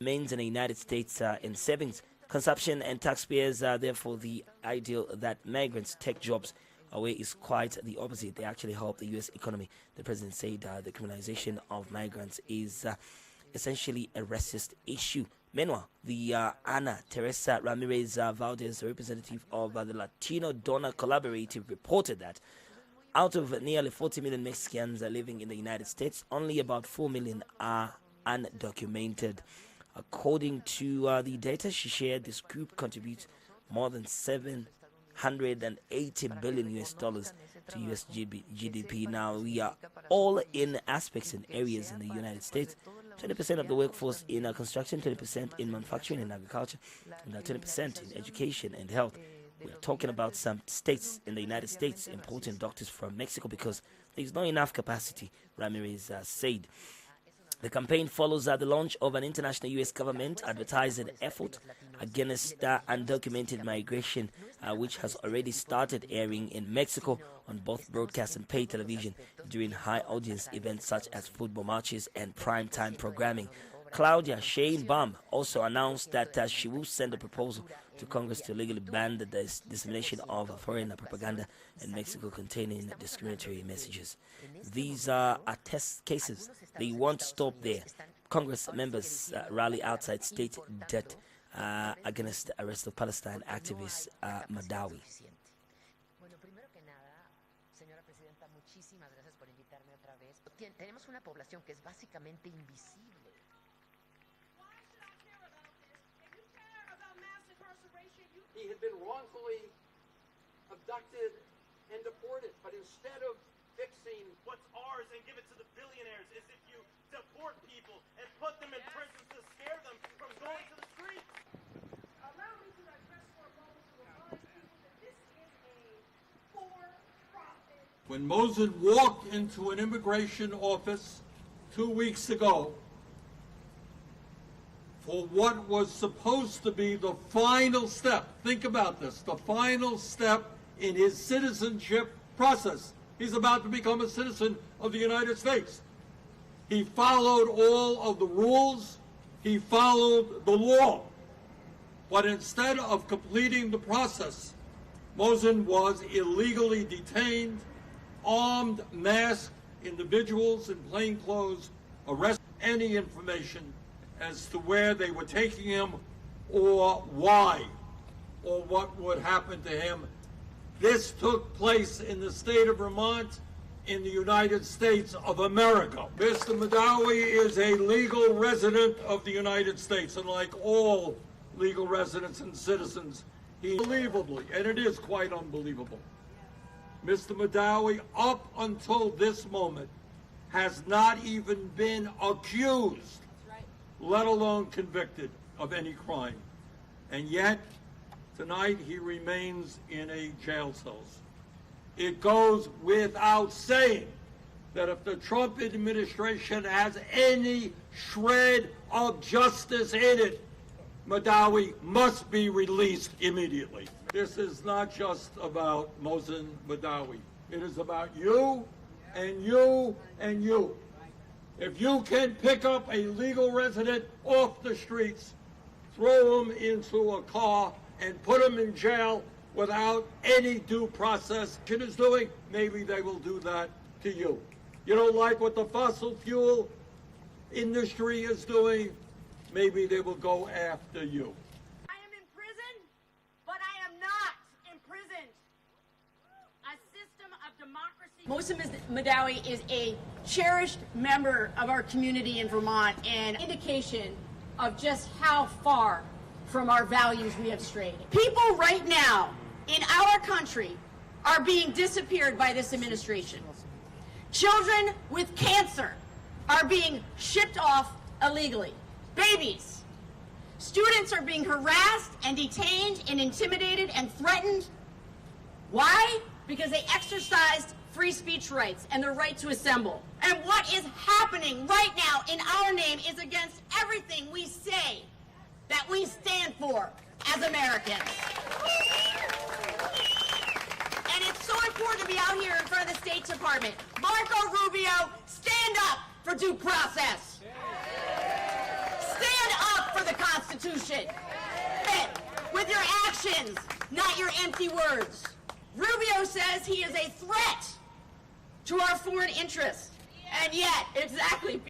remains in the United States in savings, consumption, and taxpayers are therefore the ideal that migrants take jobs away is quite the opposite. They actually help the U.S. economy. The president said the criminalization of migrants is essentially a racist issue. Meanwhile, the Ana Teresa Ramirez Valdez, representative of the Latino Donor Collaborative, reported that out of nearly 40 million Mexicans living in the United States, only about 4 million are undocumented. According to the data she shared, this group contributes more than $780 billion US dollars to US GDP. Now, we are all in aspects and areas in the United States. 20% of the workforce in construction, 20% in manufacturing and agriculture, and 20% in education and health. We're talking about some states in the United States importing doctors from Mexico because there's not enough capacity, Ramirez said. The campaign follows the launch of an international U.S. government advertising effort against undocumented migration, which has already started airing in Mexico on both broadcast and pay television during high-audience events such as football matches and prime-time programming. Claudia Sheinbaum also announced that she will send a proposal to Congress to legally ban the dissemination of foreign propaganda in Mexico containing discriminatory messages. These are test cases. They won't stop there. Congress members rally outside state debt against the arrest of Palestine activist Madawi. He had been wrongfully abducted and deported, but instead of fixing what's ours and give it to the billionaires, is if you deport people and put them in prisons to scare them from going to the streets. Allow me to digress for a moment to remind people that this is a for-profit. When Mosen walked into an immigration office 2 weeks ago for what was supposed to be the final step, think about this, the final step in his citizenship process. He's about to become a citizen of the United States. He followed all of the rules. He followed the law. But instead of completing the process, Mosen was illegally detained, armed, masked individuals in plain clothes arrested. Any information as to where they were taking him or why or what would happen to him. This took place in the state of Vermont in the United States of America. Mr. Madawi is a legal resident of the United States, and like all legal residents and citizens, he unbelievably, and it is quite unbelievable, Mr. Madawi, up until this moment, has not even been accused, let alone convicted of any crime. And yet, tonight he remains in a jail cell. It goes without saying that if the Trump administration has any shred of justice in it, Madawi must be released immediately. This is not just about Mosen Madawi. It is about you and you and you. If you can pick up a legal resident off the streets, throw him into a car, and put him in jail without any due process, is doing, maybe they will do that to you. You don't like what the fossil fuel industry is doing, maybe they will go after you. I am in prison, but I am not imprisoned. A system of democracy. Mosen Madawi is a cherished member of our community in Vermont and indication of just how far from our values we have strayed. People right now in our country are being disappeared by this administration. Children with cancer are being shipped off illegally. Babies. Students are being harassed and detained and intimidated and threatened. Why? Because they exercised free speech rights and their right to assemble. And what is happening right now in our name is against everything we say that we stand for as Americans. And it's so important to be out here in front of the State Department. Marco Rubio, stand up for due process. Stand up for Constitution. With your actions, not your empty words. Rubio says he is a threat to our foreign interests. And yet, exactly.